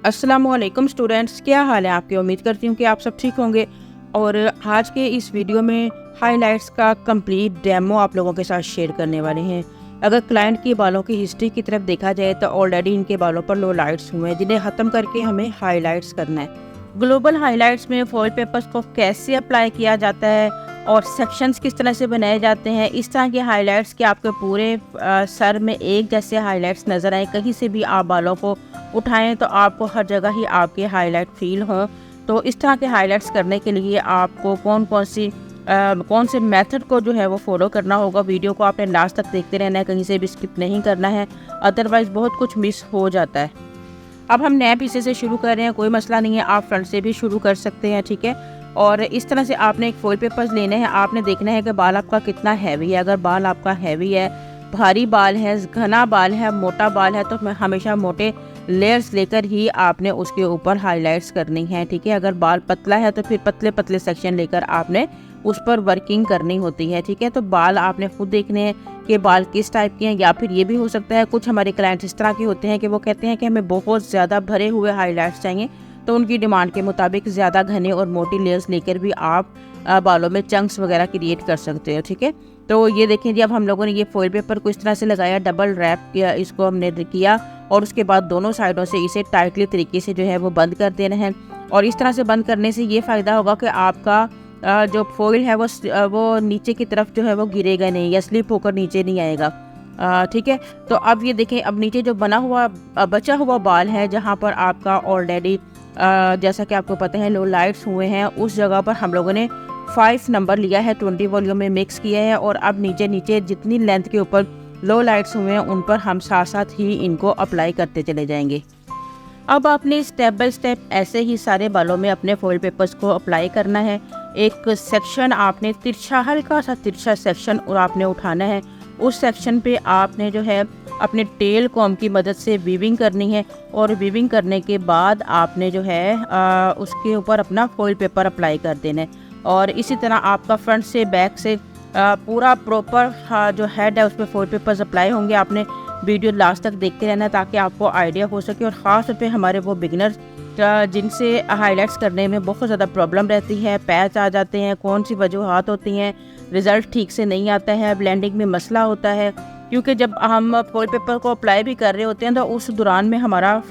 अस्सलामुअलैकुम स्टूडेंट्स, क्या हाल है आपके। उम्मीद करती हूँ कि आप सब ठीक होंगे। और आज के इस वीडियो में हाइलाइट्स का कंप्लीट डेमो आप लोगों के साथ शेयर करने वाले हैं। अगर क्लाइंट की बालों की हिस्ट्री की तरफ देखा जाए तो ऑलरेडी इनके बालों पर लो लाइट्स हुए हैं, जिन्हें ख़त्म करके हमें हाइलाइट्स करना है। ग्लोबल हाइलाइट्स में फॉइल पेपर्स को कैसे अप्लाई किया जाता है और सेक्शंस किस तरह से बनाए जाते हैं, इस तरह के हाइलाइट्स के आपके पूरे सर में एक जैसे हाइलाइट्स नज़र आए, कहीं से भी आप बालों को उठाएं तो आपको हर जगह ही आपके हाइलाइट फील हों। तो इस तरह के हाइलाइट्स करने के लिए आपको कौन से मेथड को जो है वो फॉलो करना होगा। वीडियो को आपने लास्ट तक देखते रहना है, कहीं से भी स्किप नहीं करना है, अदरवाइज़ बहुत कुछ मिस हो जाता है। अब हम नए पीछे से शुरू कर रहे हैं, कोई मसला नहीं है, आप फ्रंट से भी शुरू कर सकते हैं, ठीक है। और इस तरह से आपने एक फॉइल पेपर्स लेने हैं। आपने देखना है कि बाल आपका कितना हैवी है। अगर बाल आपका हैवी है, भारी बाल है, घना बाल है, मोटा बाल है, तो हमेशा मोटे लेयर्स लेकर ही आपने उसके ऊपर हाइलाइट्स करनी है, ठीक है। अगर बाल पतला है तो फिर पतले पतले सेक्शन लेकर आपने उस पर वर्किंग करनी होती है, ठीक है। तो बाल आपने खुद देखने हैं कि बाल किस टाइप के हैं, या फिर ये भी हो सकता है कुछ हमारे क्लाइंट्स इस तरह के होते हैं कि वो कहते हैं कि हमें बहुत ज़्यादा भरे हुए हाइलाइट्स चाहिए, तो उनकी डिमांड के मुताबिक ज़्यादा घने और मोटी लेयर्स लेकर भी आप बालों में चंक्स वगैरह क्रिएट कर सकते हो, ठीक है। तो ये देखें जी, अब हम लोगों ने ये फॉइल पेपर को इस तरह से लगाया, डबल रैप किया, इसको हमने किया और उसके बाद दोनों साइडों से इसे टाइटली तरीके से जो है वो बंद कर देना है। और इस तरह से बंद करने से ये फ़ायदा होगा कि आपका जो फॉइल है वो नीचे की तरफ जो है वो गिरेगा नहीं या स्लिप होकर नीचे नहीं आएगा, ठीक है। तो अब ये देखें, अब नीचे जो बचा हुआ बाल है, जहाँ पर आपका ऑलरेडी जैसा कि आपको पता है लो लाइट्स हुए हैं, उस जगह पर हम लोगों ने 5 नंबर लिया है, 20 वॉल्यूम में मिक्स किया है। और अब नीचे जितनी लेंथ के ऊपर लो लाइट्स हुए हैं उन पर हम साथ साथ ही इनको अप्लाई करते चले जाएंगे। अब आपने स्टेप बाय स्टेप ऐसे ही सारे बालों में अपने फॉइल पेपर्स को अप्लाई करना है। एक सेक्शन आपने हल्का सा तिरछा सेक्शन और आपने उठाना है। उस सेक्शन पे आपने जो है अपने टेल कॉम की मदद से वीविंग करनी है। और वीविंग करने के बाद आपने जो है उसके ऊपर अपना फॉइल पेपर अप्लाई कर देना है। और इसी तरह आपका फ्रंट से बैक से पूरा प्रॉपर जो हेड है उस पर फॉइल पेपर्स अप्लाई होंगे। आपने वीडियो लास्ट तक देखते रहना ताकि आपको आइडिया हो सके। और ख़ास तौर पे हमारे वो बिगिनर्स जिनसे हाइलाइट्स करने में बहुत ज़्यादा प्रॉब्लम रहती है, पैच आ जाते हैं, कौन सी वजूहात होती हैं, रिज़ल्ट ठीक से नहीं आता है, ब्लेंडिंग में मसला होता है। क्योंकि जब हम फॉइल पेपर को अप्लाई भी कर रहे होते हैं तो उस दौरान में हमारा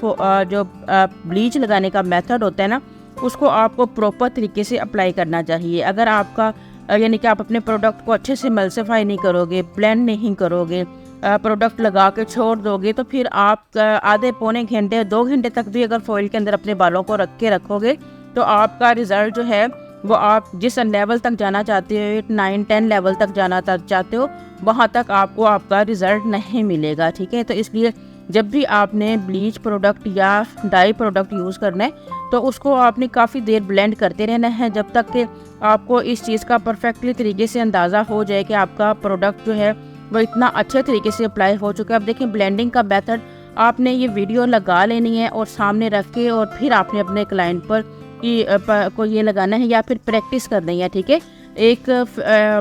जो ब्लीच लगाने का मेथड होता है ना, उसको आपको प्रॉपर तरीके से अप्लाई करना चाहिए। अगर आपका यानी कि आप अपने प्रोडक्ट को अच्छे से मल्सिफाई नहीं करोगे, ब्लेंड नहीं करोगे, प्रोडक्ट लगा के छोड़ दोगे, तो फिर आप आधे पौने घंटे 2 घंटे तक भी अगर फॉइल के अंदर अपने बालों को रख के रखोगे तो आपका रिज़ल्ट जो है वो आप जिस लेवल तक जाना चाहते हो, 8-9-10 लेवल तक जाना चाहते हो, वहाँ तक आपको आपका रिज़ल्ट नहीं मिलेगा, ठीक है। तो इसलिए जब भी आपने ब्लीच प्रोडक्ट या डाई प्रोडक्ट यूज़ करना है तो उसको आपने काफ़ी देर ब्लेंड करते रहना है, जब तक कि आपको इस चीज़ का परफेक्टली तरीके से अंदाज़ा हो जाए कि आपका प्रोडक्ट जो है वो इतना अच्छे तरीके से अप्लाई हो चुका है। अब देखिए, ब्लेंडिंग का मेथड आपने ये वीडियो लगा लेनी है और सामने रख के और फिर आपने अपने क्लाइंट पर को ये लगाना है या फिर प्रैक्टिस करनी है, ठीक है। एक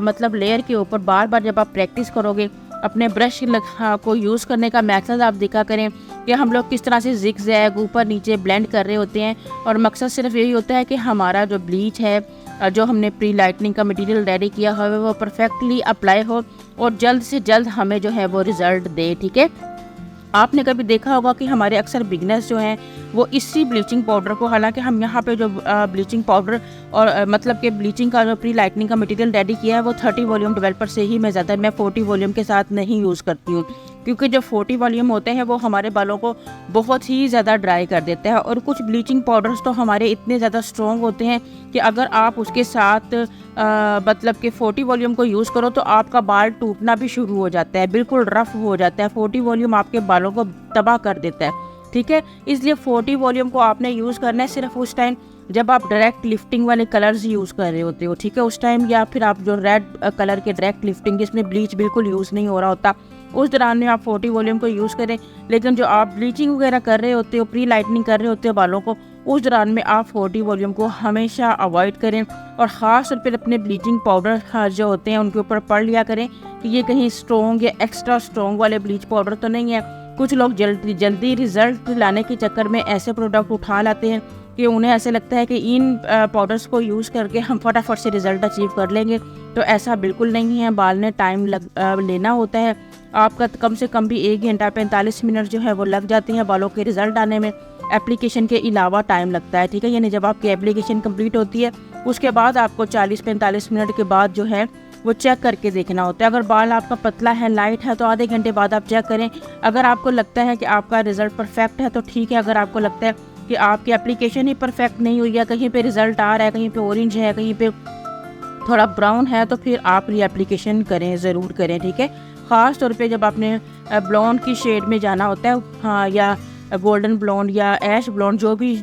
मतलब लेयर के ऊपर बार बार जब आप प्रैक्टिस करोगे, अपने ब्रश को यूज़ करने का मेथड आप देखा करें कि हम लोग किस तरह से जिग जैग ऊपर नीचे ब्लेंड कर रहे होते हैं। और मकसद सिर्फ यही होता है कि हमारा जो ब्लीच है, जो हमने प्री लाइटनिंग का मटेरियल रेडी किया हो, वो परफेक्टली अप्लाई हो और जल्द से जल्द हमें जो है वो रिज़ल्ट दे, ठीक है। आपने कभी देखा होगा कि हमारे अक्सर बिगनर्स जो हैं वो इसी ब्लीचिंग पाउडर को, हालांकि हम यहाँ पे जो ब्लीचिंग पाउडर और मतलब कि ब्लीचिंग का जो प्री लाइटनिंग का मटेरियल रेडी किया है वो 30 वॉल्यूम डेवलपर से ही मैं 40 वॉल्यूम के साथ नहीं यूज़ करती हूँ, क्योंकि जो 40 वॉल्यूम होते हैं वो हमारे बालों को बहुत ही ज़्यादा ड्राई कर देता है। और कुछ ब्लीचिंग पाउडर्स तो हमारे इतने ज़्यादा स्ट्रॉन्ग होते हैं कि अगर आप उसके साथ मतलब कि 40 वॉल्यूम को यूज़ करो तो आपका बाल टूटना भी शुरू हो जाता है, बिल्कुल रफ हो जाता है। 40 वॉल्यूम आपके बालों को तबाह कर देता है, ठीक है। इसलिए 40 वॉल्यूम को आपने यूज़ करना है सिर्फ उस टाइम जब आप डायरेक्ट लिफ्टिंग वाले कलर्स यूज़ कर रहे होते हो, ठीक है, उस टाइम। या फिर आप जो रेड कलर के डायरेक्ट लिफ्टिंग जिसमें ब्लीच बिल्कुल यूज़ नहीं हो रहा होता, उस दौरान में आप 40 वॉल्यूम को यूज़ करें। लेकिन जो आप ब्लीचिंग वगैरह कर रहे होते हो, प्री लाइटनिंग कर रहे होते हो बालों को, उस दौरान में आप 40 वॉल्यूम को हमेशा अवॉइड करें। और ख़ास तौर पर अपने ब्लीचिंग पाउडर जो होते हैं उनके ऊपर पढ़ लिया करें कि ये कहीं स्ट्रॉन्ग या एक्स्ट्रा स्ट्रॉन्ग वाले ब्लीच पाउडर तो नहीं है, कुछ लोग जल्दी रिजल्ट लाने के चक्कर में ऐसे प्रोडक्ट उठा लाते हैं कि उन्हें ऐसे लगता है कि इन पाउडर्स को यूज़ करके हम फटाफट से रिज़ल्ट अचीव कर लेंगे। तो ऐसा बिल्कुल नहीं है। बाल ने टाइम लेना होता है। आपका कम से कम भी 1 घंटा 45 मिनट जो है वो लग जाते हैं बालों के रिज़ल्ट आने में। एप्लीकेशन के अलावा टाइम लगता है, ठीक है। यानी जब आपकी एप्लीकेशन कंप्लीट होती है उसके बाद आपको 40-45 मिनट के बाद जो है वो चेक करके देखना होता है। अगर बाल आपका पतला है, लाइट है, तो आधे घंटे बाद आप चेक करें। अगर आपको लगता है कि आपका रिज़ल्ट परफेक्ट है तो ठीक है। अगर आपको लगता है कि आपकी एप्लीकेशन ही परफेक्ट नहीं हुई है, कहीं पे रिज़ल्ट आ रहा है, कहीं पे ऑरेंज है, कहीं पे थोड़ा ब्राउन है, तो फिर आप री एप्लीकेशन करें, ज़रूर करें, ठीक है। ख़ास तौर पे जब आपने ब्लॉन्ड की शेड में जाना होता है, हाँ, या गोल्डन ब्लॉन्ड या ऐश ब्लॉन्ड, जो भी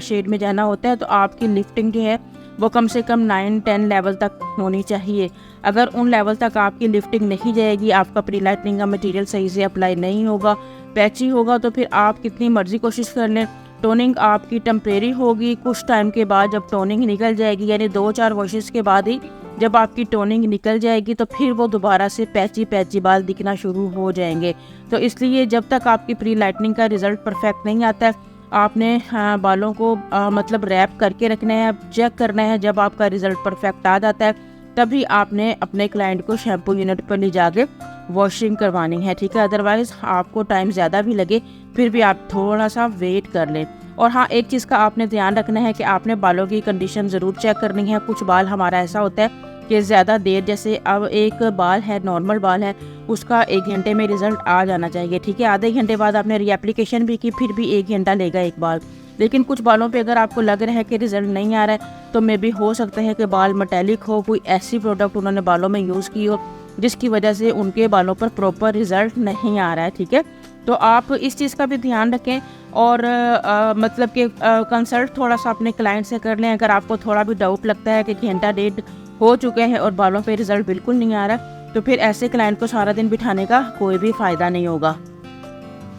शेड में जाना होता है, तो आपकी लिफ्टिंग जो है वो कम से कम 9-10 लेवल तक होनी चाहिए। अगर उन लेवल तक आपकी लिफ्टिंग नहीं जाएगी, आपका प्री लाइटनिंग का मटेरियल सही से अप्लाई नहीं होगा, पैची होगा, तो फिर आप कितनी मर्जी कोशिश कर लें, टोनिंग आपकी टेम्परेरी होगी। कुछ टाइम के बाद जब टोनिंग निकल जाएगी, यानी 2-4 वॉशेस के बाद ही जब आपकी टोनिंग निकल जाएगी, तो फिर वो दोबारा से पैची बाल दिखना शुरू हो जाएंगे। तो इसलिए जब तक आपकी प्री लाइटनिंग का रिज़ल्ट परफेक्ट नहीं आता है, आपने बालों को मतलब रैप करके रखना है, चेक करना है। जब आपका रिज़ल्ट परफेक्ट आ जाता है तभी आपने अपने क्लाइंट को शैम्पू यूनिट पर ले जाके वॉशिंग करवानी है, ठीक है। अदरवाइज़ आपको टाइम ज़्यादा भी लगे फिर भी आप थोड़ा सा वेट कर लें। और हाँ, एक चीज़ का आपने ध्यान रखना है कि आपने बालों की कंडीशन ज़रूर चेक करनी है। कुछ बाल हमारा ऐसा होता है कि ज़्यादा देर, जैसे अब एक बाल है, नॉर्मल बाल है, उसका 1 घंटे में रिज़ल्ट आ जाना चाहिए, ठीक है। आधे घंटे बाद आपने रीएप्लीकेशन भी की, फिर भी 1 घंटा लेगा एक बाल। लेकिन कुछ बालों पे अगर आपको लग रहा है कि रिज़ल्ट नहीं आ रहा है, तो मे भी हो सकता है कि बाल मेटेलिक हो, कोई ऐसी प्रोडक्ट उन्होंने बालों में यूज़ की हो जिसकी वजह से उनके बालों पर प्रॉपर रिज़ल्ट नहीं आ रहा है, ठीक है। तो आप इस चीज़ का भी ध्यान रखें और मतलब कि कंसल्ट थोड़ा सा अपने क्लाइंट से कर लें। अगर आपको थोड़ा भी डाउट लगता है कि घंटा 1.5 हो चुके हैं और बालों पे रिज़ल्ट बिल्कुल नहीं आ रहा, तो फिर ऐसे क्लाइंट को सारा दिन बिठाने का कोई भी फ़ायदा नहीं होगा।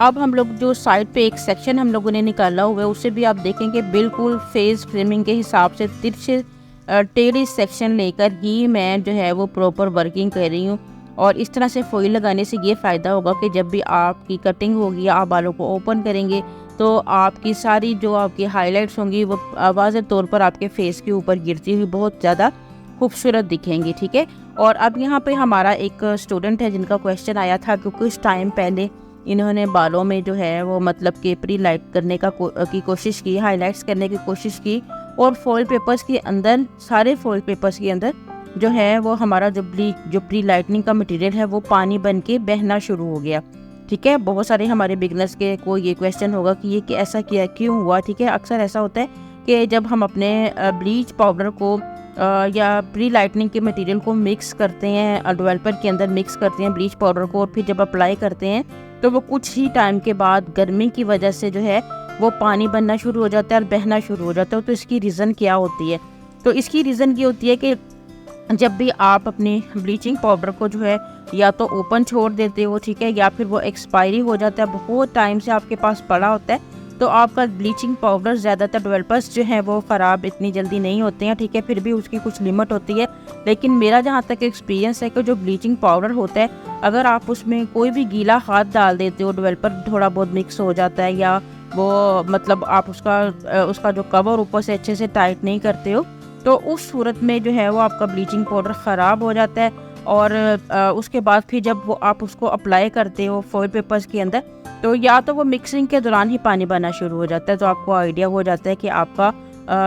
अब हम लोग जो साइड पे एक सेक्शन हम लोगों ने निकाला हुआ है, उससे भी आप देखेंगे बिल्कुल फेस फ्रेमिंग के हिसाब से तिरछे टेढ़े सेक्शन लेकर ही मैं जो है वो प्रॉपर वर्किंग कर रही हूँ। और इस तरह से फॉइल लगाने से ये फ़ायदा होगा कि जब भी आपकी कटिंग होगी, आप बालों को ओपन करेंगे, तो आपकी सारी जो आपकी हाइलाइट्स होंगी वो वाज़ेह तौर पर आपके फेस के ऊपर गिरती हुई बहुत ज़्यादा खूबसूरत दिखेंगी, ठीक है। और अब यहाँ पे हमारा एक स्टूडेंट है जिनका क्वेश्चन आया था कि कुछ टाइम पहले इन्होंने बालों में जो है वो मतलब कि प्री लाइट करने की कोशिश की, हाइलाइट्स करने की कोशिश की, और फॉइल पेपर्स के अंदर, सारे फॉइल पेपर्स के अंदर जो है वो हमारा जो प्री लाइटनिंग का मटेरियल है वो पानी बन के बहना शुरू हो गया, ठीक है। बहुत सारे हमारे बिगनर्स के को ये क्वेश्चन होगा कि ये ऐसा किया क्यों हुआ, ठीक है। अक्सर ऐसा होता है कि जब हम अपने ब्लीच पाउडर को या प्री लाइटनिंग के मटेरियल को मिक्स करते हैं, डेवलपर के अंदर मिक्स करते हैं ब्लीच पाउडर को, और फिर जब अप्लाई करते हैं तो वो कुछ ही टाइम के बाद गर्मी की वजह से जो है वो पानी बनना शुरू हो जाता है और बहना शुरू हो जाता है। तो इसकी रीज़न क्या होती है? तो इसकी रीज़न ये होती है कि जब भी आप अपनी ब्लीचिंग पाउडर को जो है या तो ओपन छोड़ देते हो, ठीक है, या फिर वो एक्सपायरी हो जाता है, बहुत टाइम से आपके पास पड़ा होता है, तो आपका ब्लीचिंग पाउडर ज़्यादातर डेवलपर्स जो हैं वो ख़राब इतनी जल्दी नहीं होते हैं, ठीक है। फिर भी उसकी कुछ लिमिट होती है। लेकिन मेरा जहाँ तक एक्सपीरियंस है कि जो ब्लीचिंग पाउडर होता है, अगर आप उसमें कोई भी गीला हाथ डाल देते हो, डेवलपर थोड़ा बहुत मिक्स हो जाता है, या वो मतलब आप उसका जो कवर ऊपर से अच्छे से टाइट नहीं करते हो, तो उस सूरत में जो है वो आपका ब्लीचिंग पाउडर ख़राब हो जाता है। और उसके बाद फिर जब वो आप उसको अप्लाई करते हो फॉइल पेपर्स के अंदर, तो या तो वो मिक्सिंग के दौरान ही पानी बनना शुरू हो जाता है। तो आपको आइडिया हो जाता है कि आपका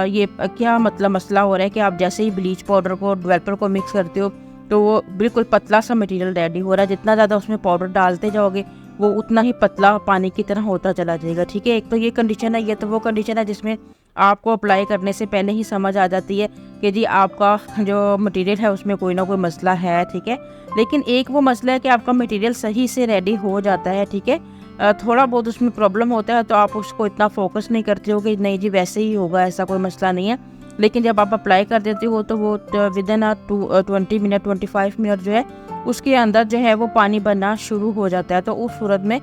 ये क्या मतलब मसला हो रहा है कि आप जैसे ही ब्लीच पाउडर को डेवलपर को मिक्स करते हो तो वो बिल्कुल पतला सा मटेरियल रेडी हो रहा है। जितना ज़्यादा उसमें पाउडर डालते जाओगे वो उतना ही पतला पानी की तरह होता चला जाएगा, ठीक है। एक तो ये कंडीशन है, ये तो वो कंडीशन है जिसमें आपको अप्लाई करने से पहले ही समझ आ जाती है कि जी आपका जो मटेरियल है उसमें कोई ना कोई मसला है, ठीक है। लेकिन एक वो मसला है कि आपका मटेरियल सही से रेडी हो जाता है, ठीक है। थोड़ा बहुत उसमें प्रॉब्लम होता है तो आप उसको इतना फोकस नहीं करते हो कि नहीं जी वैसे ही होगा, ऐसा कोई मसला नहीं है। लेकिन जब आप अप्लाई कर देते हो तो वो विदिन 20 मिनट 25 मिनट जो है उसके अंदर जो है वो पानी बनना शुरू हो जाता है। तो उस सूरत में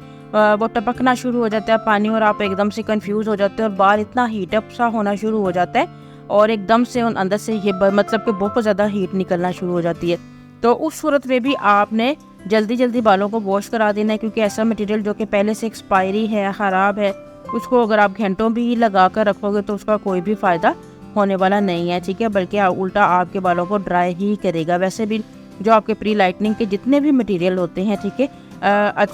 वो टपकना शुरू हो जाता है पानी, और आप एकदम से कंफ्यूज हो जाते हो और बाल इतना हीटअप सा होना शुरू हो जाता है और एकदम से उन अंदर से ये मतलब कि बहुत ज़्यादा हीट निकलना शुरू हो जाती है। तो उस सूरत में भी आपने जल्दी जल्दी बालों को वॉश करा देना है, क्योंकि ऐसा मटेरियल जो कि पहले से एक्सपायरी है, ख़राब है, उसको अगर आप घंटों भी लगा कर रखोगे तो उसका कोई भी फ़ायदा होने वाला नहीं है, ठीक है, बल्कि उल्टा आपके बालों को ड्राई ही करेगा। वैसे भी जो आपके प्री लाइटनिंग के जितने भी मटेरियल होते हैं, ठीक है,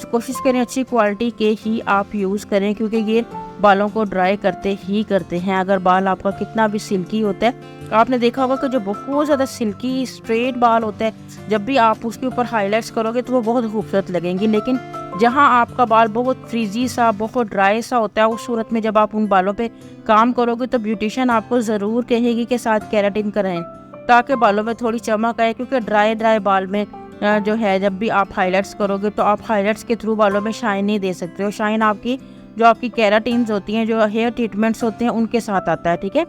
कोशिश करें अच्छी क्वालिटी के ही आप यूज़ करें, क्योंकि ये बालों को ड्राई करते ही करते हैं। अगर बाल आपका कितना भी सिल्की होता है, आपने देखा होगा कि जो बहुत ज़्यादा सिल्की स्ट्रेट बाल होता है, जब भी आप उसके ऊपर हाईलाइट्स करोगे तो वो बहुत खूबसूरत लगेंगी। लेकिन जहाँ आपका बाल बहुत फ्रीजी सा, बहुत ड्राई सा होता है, उस सूरत में जब आप उन बालों पे काम करोगे तो ब्यूटिशियन आपको ज़रूर कहेगी कि साथ केराटिन कराएं, ताकि बालों में थोड़ी चमक आए। क्योंकि ड्राई बाल में जो है, जब भी आप हाईलाइट्स करोगे तो आप हाईलाइट्स के थ्रू बालों में शाइन नहीं दे सकते हो। शाइन आपकी जो आपकी केराटिन्स होती हैं, जो हेयर ट्रीटमेंट्स होते हैं, उनके साथ आता है, ठीक है।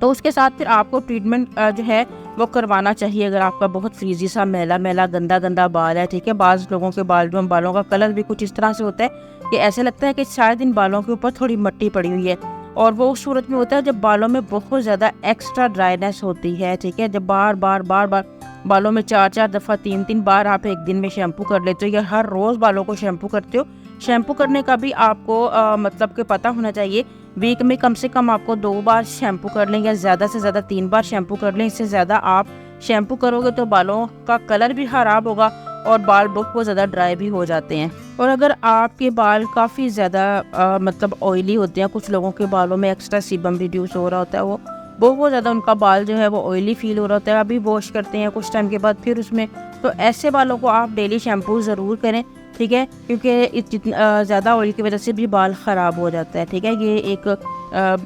तो उसके साथ फिर आपको ट्रीटमेंट जो है वो करवाना चाहिए, अगर आपका बहुत फ्रीजी सा मैला गंदा बाल है, ठीक है। बाज़ लोगों के बालों का कलर भी कुछ इस तरह से होता है कि ऐसे लगता है कि शायद इन बालों के ऊपर थोड़ी मिट्टी पड़ी हुई है, और वो उस सूरत में होता है जब बालों में बहुत ज़्यादा एक्स्ट्रा ड्राइनेस होती है, ठीक है। जब बार बार बालों में 4 दफ़ा 3 बार आप एक दिन में शैम्पू कर लेते हो, या हर रोज़ बालों को शैम्पू करते हो। शैम्पू करने का भी आपको मतलब कि पता होना चाहिए, वीक में कम से कम आपको 2 बार शैम्पू कर लें, या ज़्यादा से ज़्यादा 3 बार शैम्पू कर लें। इससे ज़्यादा आप शैम्पू करोगे तो बालों का कलर भी ख़राब होगा और बाल बहुत ज़्यादा ड्राई भी हो जाते हैं। और अगर आपके बाल काफ़ी ज़्यादा मतलब ऑयली होते हैं, कुछ लोगों के बालों में एक्स्ट्रा सीबम रिड्यूस हो रहा होता है, वो बहुत ज़्यादा उनका बाल जो है वो ऑयली फील हो रहा होता है, अभी वॉश करते हैं कुछ टाइम के बाद फिर उसमें, तो ऐसे बालों को आप डेली शैम्पू ज़रूर करें, ठीक है, क्योंकि ज़्यादा ऑयल की वजह से भी बाल ख़राब हो जाता है, ठीक है। ये एक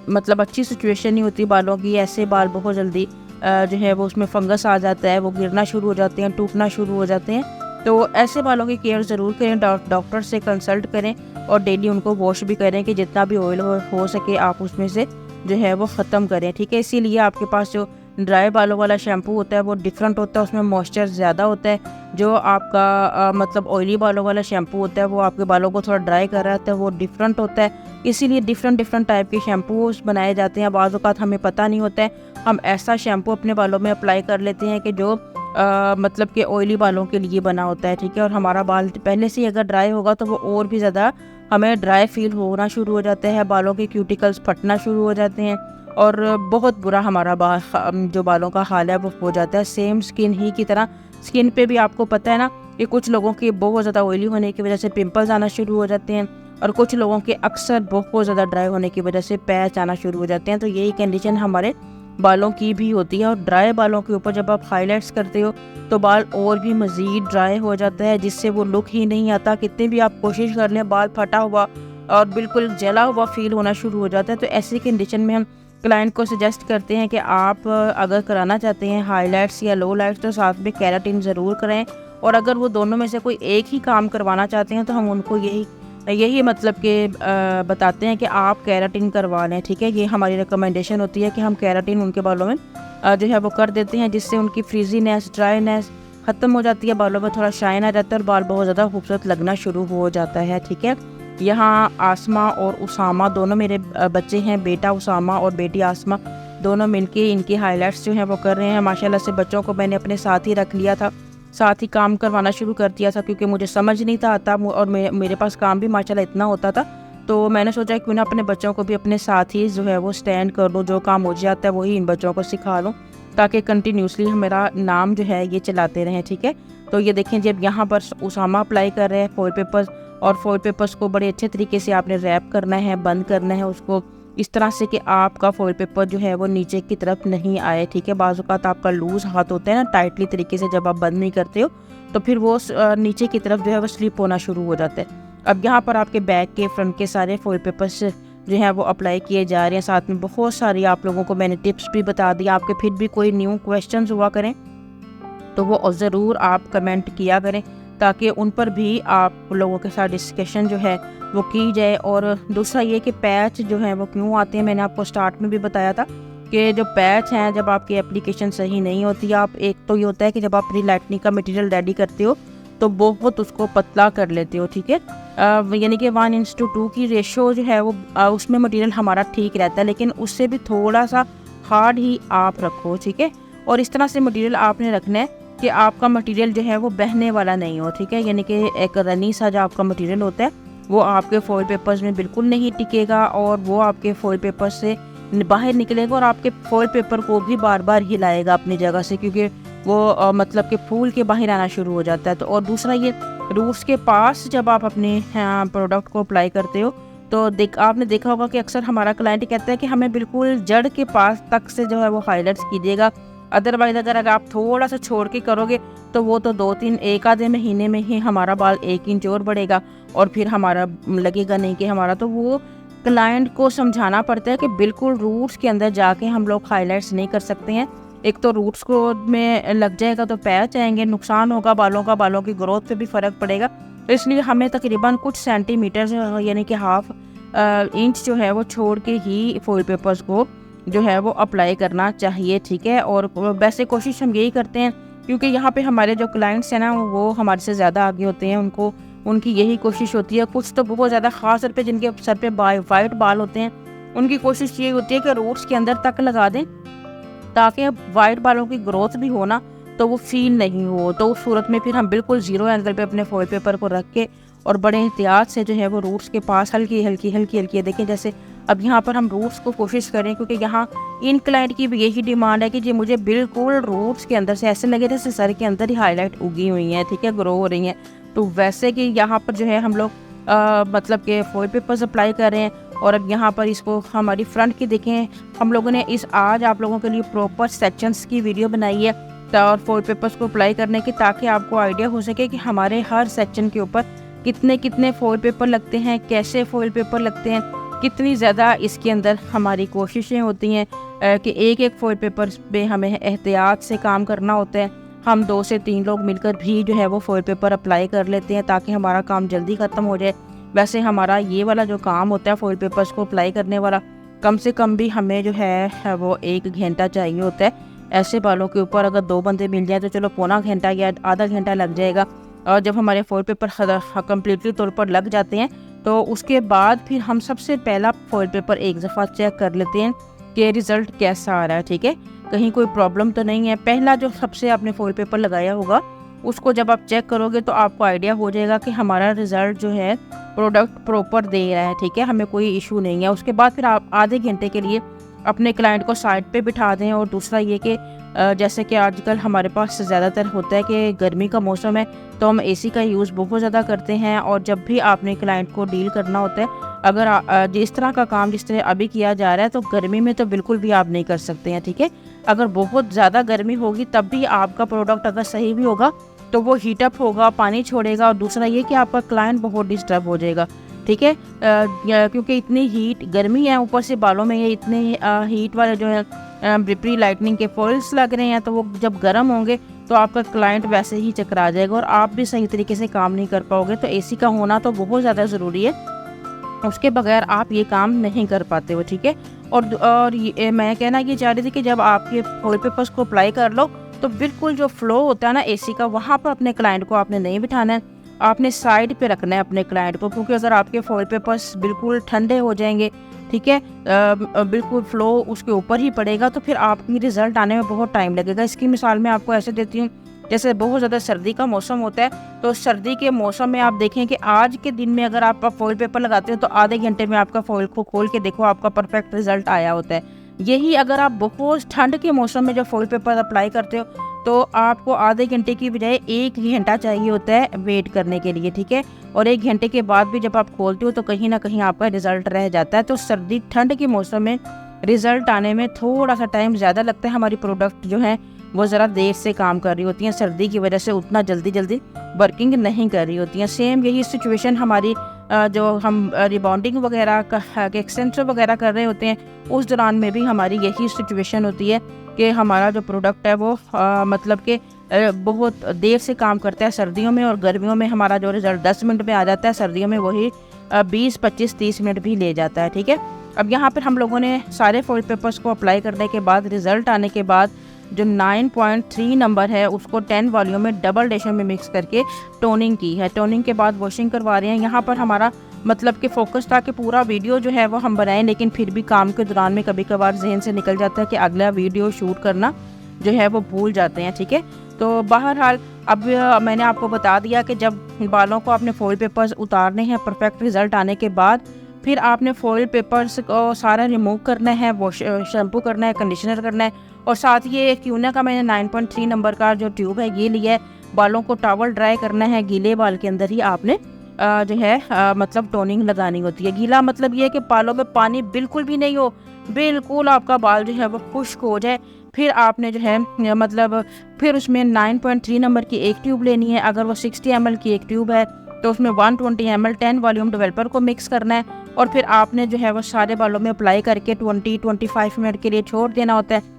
मतलब अच्छी सिचुएशन नहीं होती बालों की। ऐसे बाल बहुत जल्दी जो है वो उसमें फंगस आ जाता है, वो गिरना शुरू हो जाते हैं, टूटना शुरू हो जाते हैं। तो ऐसे बालों की केयर ज़रूर करें, डॉक्टर से कंसल्ट करें और डेली उनको वॉश भी करें कि जितना भी ऑयल हो सके आप उसमें से जो है वो ख़त्म करें, ठीक है। इसीलिए आपके पास जो ड्राई बालों वाला शैम्पू होता है वो डिफरेंट होता है, उसमें मॉइस्चर ज़्यादा होता है। जो आपका मतलब ऑयली बालों वाला शैम्पू होता है वो आपके बालों को थोड़ा ड्राई कर रहा होता है, वो डिफरेंट होता है। इसीलिए डिफरेंट टाइप के शैम्पूस बनाए जाते हैं। बाज़ औक़ात हमें पता नहीं होता है, हम ऐसा शैम्पू अपने बालों में अप्लाई कर लेते हैं कि जो मतलब कि ऑयली बालों के लिए बना होता है, ठीक है। और हमारा बाल पहले से ही अगर ड्राई होगा तो वो और भी ज़्यादा हमें ड्राई फील होना शुरू हो जाता है, बालों के क्यूटिकल्स फटना शुरू हो जाते हैं और बहुत बुरा हमारा जो बालों का हाल है वो हो जाता है। सेम स्किन ही की तरह स्किन पे भी आपको पता है ना कि कुछ लोगों के बहुत ज़्यादा ऑयली होने की वजह से पिंपल्स आना शुरू हो जाते हैं, और कुछ लोगों के अक्सर बहुत ज़्यादा ड्राई होने की वजह से पैच आना शुरू हो जाते हैं। तो यही कंडीशन हमारे बालों की भी होती है। और ड्राई बालों के ऊपर जब आप हाईलाइट्स करते हो तो बाल और भी मज़ीद ड्राई हो जाता है, जिससे वो लुक ही नहीं आता। कितनी भी आप कोशिश कर लें, बाल फटा हुआ और बिल्कुल जला हुआ फील होना शुरू हो जाता है। तो ऐसी कंडीशन में हम क्लाइंट को सजेस्ट करते हैं कि आप अगर कराना चाहते हैं हाईलाइट्स या लो लाइट्स तो साथ में केराटिन ज़रूर करें। और अगर वो दोनों में से कोई एक ही काम करवाना चाहते हैं तो हम उनको यही मतलब कि बताते हैं कि आप केराटिन करवा लें, ठीक है। ये हमारी रिकमेंडेशन होती है कि हम केराटिन उनके बालों में जो है वो कर देते हैं, जिससे उनकी फ्रीजीनेस, ड्राईनेस ख़त्म हो जाती है, बालों में थोड़ा शाइन आ जाता है और बाल बहुत ज़्यादा खूबसूरत लगना शुरू हो जाता है, ठीक है। यहाँ आसमा और उसामा दोनों मेरे बच्चे हैं, बेटा उसामा और बेटी आसमा, दोनों मिलके इनकी हाईलाइट्स जो हैं वो कर रहे हैं। माशाल्लाह से बच्चों को मैंने अपने साथ ही रख लिया था, साथ ही काम करवाना शुरू कर दिया था, क्योंकि मुझे समझ नहीं था आता और मेरे पास काम भी माशाल्लाह इतना होता था। तो मैंने सोचा क्यों ना अपने बच्चों को भी अपने साथ ही जो है वो स्टैंड कर लूँ, जो काम मुझे आता है वही इन बच्चों को सिखा लूँ, ताकि कंटिन्यूसली मेरा नाम जो है ये चलाते रहें, ठीक है। तो ये देखें, जब यहाँ पर उसामा अप्लाई कर रहे हैं फॉइल पेपर्स, और फॉइल पेपर्स को बड़े अच्छे तरीके से आपने रैप करना है, बंद करना है उसको इस तरह से कि आपका फॉइल पेपर जो है वो नीचे की तरफ नहीं आए, ठीक है। बाज़ औक़ात आपका लूज़ हाथ होता है ना, टाइटली तरीके से जब आप बंद नहीं करते हो तो फिर वो नीचे की तरफ जो है वो स्लिप होना शुरू हो जाता है। अब यहाँ पर आपके बैक के फ्रंट के सारे फॉइल पेपर्स जो हैं वो अप्लाई किए जा रहे हैं। साथ में बहुत सारी आप लोगों को मैंने टिप्स भी बता दी। आपके फिर भी कोई न्यू क्वेश्चंस हुआ करें तो वो ज़रूर आप कमेंट किया करें, ताकि उन पर भी आप लोगों के साथ डिस्कशन जो है वो की जाए। और दूसरा ये कि पैच जो है वो क्यों आते हैं, मैंने आपको स्टार्ट में भी बताया था कि जो पैच हैं जब आपकी एप्लीकेशन सही नहीं होती, आप एक तो ये होता है कि जब आप प्री लाइटनिंग का मटेरियल रेडी करते हो तो बहुत उसको पतला कर लेते हो, ठीक है। यानी कि 1:2 की रेशो जो है वो उसमें मटेरियल हमारा ठीक रहता है, लेकिन उससे भी थोड़ा सा हार्ड ही आप रखो, ठीक है। और इस तरह से मटेरियल आपने रखना है कि आपका मटेरियल जो है वो बहने वाला नहीं हो, ठीक है। यानी कि एक रनी सा जो आपका मटेरियल होता है वो आपके फॉइल पेपर्स में बिल्कुल नहीं टिकेगा और वो आपके फॉइल पेपर से बाहर निकलेगा और आपके फॉइल पेपर को भी बार बार हिलाएगा अपनी जगह से, क्योंकि वो मतलब कि फूल के बाहर आना शुरू हो जाता है। तो और दूसरा ये रूट्स के पास जब आप अपने प्रोडक्ट को अप्लाई करते हो तो आपने देखा होगा कि अक्सर हमारा क्लाइंट कहता है कि हमें बिल्कुल जड़ के पास तक से जो है वो हाईलाइट्स कीजिएगा, अदरवाइज अगर आप थोड़ा सा छोड़ के करोगे तो वो तो 2-3 एक आधे महीने में ही हमारा बाल 1 इंच और बढ़ेगा और फिर हमारा लगेगा नहीं कि हमारा। तो वो क्लाइंट को समझाना पड़ता है कि बिल्कुल रूट्स के अंदर जाके हम लोग हाईलाइट्स नहीं कर सकते हैं। एक तो रूट्स को में लग जाएगा तो पैच आएंगे, नुकसान होगा बालों की ग्रोथ पे भी फ़र्क पड़ेगा। तो इसलिए हमें तकरीबन कुछ सेंटीमीटर यानी कि हाफ इंच जो है वो छोड़ के ही फॉइल पेपर्स को जो है वो अप्लाई करना चाहिए, ठीक है। और वैसे कोशिश हम यही करते हैं क्योंकि यहाँ पे हमारे जो क्लाइंट्स हैं ना वो हमारे से ज़्यादा आगे होते हैं, उनकी यही कोशिश होती है। कुछ तो बहुत ज़्यादा ख़ास तौर पे जिनके सर पे वाइट बाल होते हैं उनकी कोशिश ये होती है कि रूट्स के अंदर तक लगा दें ताकि वाइट बालों की ग्रोथ भी हो ना तो वो फील नहीं हो। तो उस सूरत में फिर हम बिल्कुल ज़ीरो एंगल पे अपने फॉइल पेपर को रख के और बड़े एहतियात से जो है वो रूट्स के पास हल्की देखें। जैसे अब यहाँ पर हम रूट्स को कोशिश करें क्योंकि यहाँ इन क्लाइंट की भी यही डिमांड है कि जी मुझे बिल्कुल रूट्स के अंदर से ऐसे लगे जैसे सर के अंदर ही हाईलाइट उगी हुई हैं, ठीक है, ग्रो हो रही हैं। तो वैसे कि यहाँ पर जो है हम लोग मतलब कि फॉइल पेपर्स अप्लाई कर रहे हैं। और अब यहाँ पर इसको हमारी फ्रंट की देखें, हम लोगों ने आज आप लोगों के लिए प्रॉपर सेक्शंस की वीडियो बनाई है और फॉइल पेपर्स को अप्लाई करने की, ताकि आपको आइडिया हो सके कि हमारे हर सेक्शन के ऊपर कितने फॉइल पेपर लगते हैं, कैसे फॉइल पेपर लगते हैं, कितनी ज़्यादा इसके अंदर हमारी कोशिशें होती हैं कि एक फॉइल पेपर पे हमें एहतियात से काम करना होता है। हम 2 से 3 लोग मिलकर भी जो है वो फॉइल पेपर अप्लाई कर लेते हैं ताकि हमारा काम जल्दी ख़त्म हो जाए। वैसे हमारा ये वाला जो काम होता है फॉइल पेपर्स को अप्लाई करने वाला, कम से कम भी हमें जो है वो 1 घंटा चाहिए होता है। ऐसे बालों के ऊपर अगर 2 बंदे मिल जाए तो चलो पौना घंटा या आधा घंटा लग जाएगा। और जब हमारे फॉइल पेपर कम्प्लीटली तौर पर लग जाते हैं तो उसके बाद फिर हम सबसे पहला फॉइल पेपर एक दफ़ा चेक कर लेते हैं कि रिज़ल्ट कैसा आ रहा है, ठीक है, कहीं कोई प्रॉब्लम तो नहीं है। पहला जो सबसे आपने फॉइल पेपर लगाया होगा उसको जब आप चेक करोगे तो आपको आइडिया हो जाएगा कि हमारा रिज़ल्ट जो है प्रोडक्ट प्रॉपर दे रहा है, ठीक है, हमें कोई इशू नहीं है। उसके बाद फिर आप आधे घंटे के लिए अपने क्लाइंट को साइड पे बिठा दें। और दूसरा ये कि जैसे कि आजकल हमारे पास ज़्यादातर होता है कि गर्मी का मौसम है तो हम एसी का यूज़ बहुत ज़्यादा करते हैं। और जब भी आपने क्लाइंट को डील करना होता है, अगर जिस तरह का काम जिस तरह अभी किया जा रहा है तो गर्मी में तो बिल्कुल भी आप नहीं कर सकते हैं, ठीक है। अगर बहुत ज़्यादा गर्मी होगी तब भी आपका प्रोडक्ट अगर सही भी होगा तो वो हीटअप होगा, पानी छोड़ेगा। और दूसरा ये कि आपका क्लाइंट बहुत डिस्टर्ब हो जाएगा, ठीक है, क्योंकि इतनी हीट गर्मी है, ऊपर से बालों में ये इतने हीट वाले जो है प्री लाइटनिंग के फॉइल्स लग रहे हैं, तो वो जब गर्म होंगे तो आपका क्लाइंट वैसे ही चकरा जाएगा और आप भी सही तरीके से काम नहीं कर पाओगे। तो एसी का होना तो बहुत ज़्यादा ज़रूरी है, उसके बगैर आप ये काम नहीं कर पाते हो, ठीक है। और मैं कहना ये चाह रही थी कि जब आपके फॉइल पेपर्स को अप्लाई कर लो तो बिल्कुल जो फ्लो होता है ना एसी का, वहाँ पर अपने क्लाइंट को आपने नहीं बिठाना है, आपने साइड पे रखना है अपने क्लाइंट को। क्योंकि अगर आपके फॉइल पेपर्स बिल्कुल ठंडे हो जाएंगे, ठीक है, बिल्कुल फ्लो उसके ऊपर ही पड़ेगा तो फिर आपकी रिज़ल्ट आने में बहुत टाइम लगेगा। इसकी मिसाल मैं आपको ऐसे देती हूँ, जैसे बहुत ज़्यादा सर्दी का मौसम होता है तो सर्दी के मौसम में आप देखें कि आज के दिन में अगर आप फॉइल पेपर लगाते हो तो आधे घंटे में आपका फॉइल को खोल के देखो आपका परफेक्ट रिजल्ट आया होता है। यही अगर आप बहुत ठंड के मौसम में जो फॉइल पेपर अप्लाई करते हो तो आपको आधे घंटे की बजाय 1 घंटा चाहिए होता है वेट करने के लिए, ठीक है। और 1 घंटे के बाद भी जब आप खोलते हो तो कहीं ना कहीं आपका रिजल्ट रह जाता है। तो सर्दी ठंड के मौसम में रिजल्ट आने में थोड़ा सा टाइम ज़्यादा लगता है। हमारी प्रोडक्ट जो है वो ज़रा देर से काम कर रही होती हैं, सर्दी की वजह से उतना जल्दी वर्किंग नहीं कर रही होती हैं। सेम यही सिचुएशन हमारी जो हम रिबॉन्डिंग वगैरह का एक्सटेंसर वगैरह कर रहे होते हैं उस दौरान में भी हमारी यही सिचुएशन होती है कि हमारा जो प्रोडक्ट है वो मतलब कि बहुत देर से काम करता है सर्दियों में। और गर्मियों में हमारा जो रिज़ल्ट 10 मिनट में आ जाता है, सर्दियों में वही 20, 25, 30 मिनट भी ले जाता है, ठीक है। अब यहाँ पर हम लोगों ने सारे फॉइल पेपर्स को अप्लाई करने के बाद रिज़ल्ट आने के बाद जो 9.3 नंबर है उसको 10 वॉल्यूम में डबल डेशन में मिक्स करके टोनिंग की है। टोनिंग के बाद वॉशिंग करवा रहे हैं। यहाँ पर हमारा मतलब कि फोकस था कि पूरा वीडियो जो है वो हम बनाएं, लेकिन फिर भी काम के दौरान में कभी कभार जहन से निकल जाता है कि अगला वीडियो शूट करना जो है वो भूल जाते हैं। ठीक है, तो बहरहाल अब मैंने आपको बता दिया कि जब बालों को आपने फॉइल पेपर्स उतारने हैं परफेक्ट रिज़ल्ट आने के बाद, फिर आपने फॉइल पेपर्स को सारा रिमूव करना है, वॉश शैम्पू करना है, कंडीशनर करना है, और साथ ये क्यूना का मैंने 9.3 नंबर का जो ट्यूब है ये लिया है। बालों को टॉवल ड्राई करना है, गीले बाल के अंदर ही आपने जो है मतलब टोनिंग लगानी होती है। गीला मतलब ये है कि बालों में पानी बिल्कुल भी नहीं हो, बिल्कुल आपका बाल जो है वो खुश्क हो जाए। फिर आपने जो है मतलब फिर उसमें 9.3 नंबर की एक ट्यूब लेनी है। अगर वो 60 ml की एक ट्यूब है तो उसमें 120 ml 10 वॉल्यूम डेवलपर को मिक्स करना है, और फिर आपने जो है वो सारे बालों में अप्लाई करके 20-25 मिनट के लिए छोड़ देना होता है।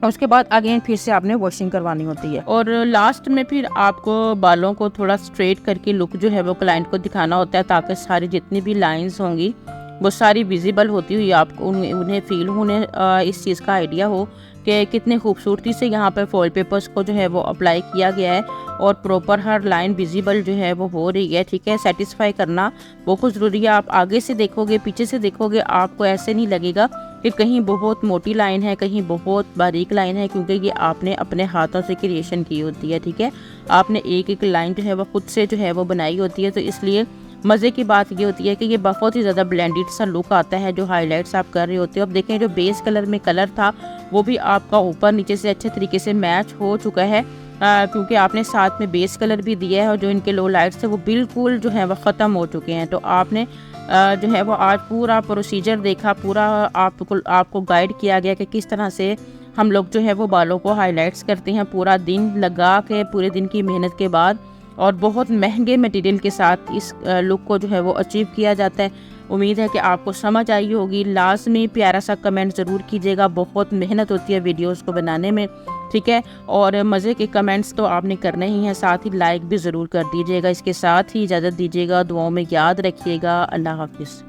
उसके बाद अगेन फिर से आपने वॉशिंग करवानी होती है, और लास्ट में फिर आपको बालों को थोड़ा स्ट्रेट करके लुक जो है वो क्लाइंट को दिखाना होता है, ताकि सारी जितनी भी लाइंस होंगी वो सारी विजिबल होती हुई आपको उन्हें फील होने इस चीज़ का आइडिया हो कि कितने खूबसूरती से यहाँ पर फॉइल पेपर्स को जो है वो अप्लाई किया गया है और प्रॉपर हर लाइन विजिबल जो है वो हो रही है। ठीक है, सेटिस्फाई करना बहुत ज़रूरी है। आप आगे से देखोगे, पीछे से देखोगे, आपको ऐसे नहीं लगेगा कि कहीं बहुत मोटी लाइन है, कहीं बहुत बारीक लाइन है, क्योंकि ये आपने अपने हाथों से क्रिएशन की होती है। ठीक है, आपने एक एक लाइन जो है वो खुद से जो है वो बनाई होती है, तो इसलिए मज़े की बात ये होती है कि ये बहुत ही ज़्यादा ब्लेंडेड सा लुक आता है जो हाइलाइट्स आप कर रहे होते हो। अब देखें, जो बेस कलर में कलर था वो भी आपका ऊपर नीचे से अच्छे तरीके से मैच हो चुका है, क्योंकि आपने साथ में बेस कलर भी दिया है, और जो इनके लो लाइट्स है वो बिल्कुल जो है वो ख़त्म हो चुके हैं। तो आपने जो है वो आज पूरा प्रोसीजर देखा, पूरा आपको गाइड किया गया कि किस तरह से हम लोग जो है वो बालों को हाइलाइट्स करते हैं, पूरा दिन लगा के, पूरे दिन की मेहनत के बाद, और बहुत महंगे मटेरियल के साथ इस लुक को जो है वो अचीव किया जाता है। उम्मीद है कि आपको समझ आई होगी। लाजमी प्यारा सा कमेंट ज़रूर कीजिएगा, बहुत मेहनत होती है वीडियोस को बनाने में। ठीक है, और मज़े के कमेंट्स तो आपने करने ही हैं, साथ ही लाइक भी ज़रूर कर दीजिएगा। इसके साथ ही इजाज़त दीजिएगा, दुआओं में याद रखिएगा। अल्लाह हाफिज़।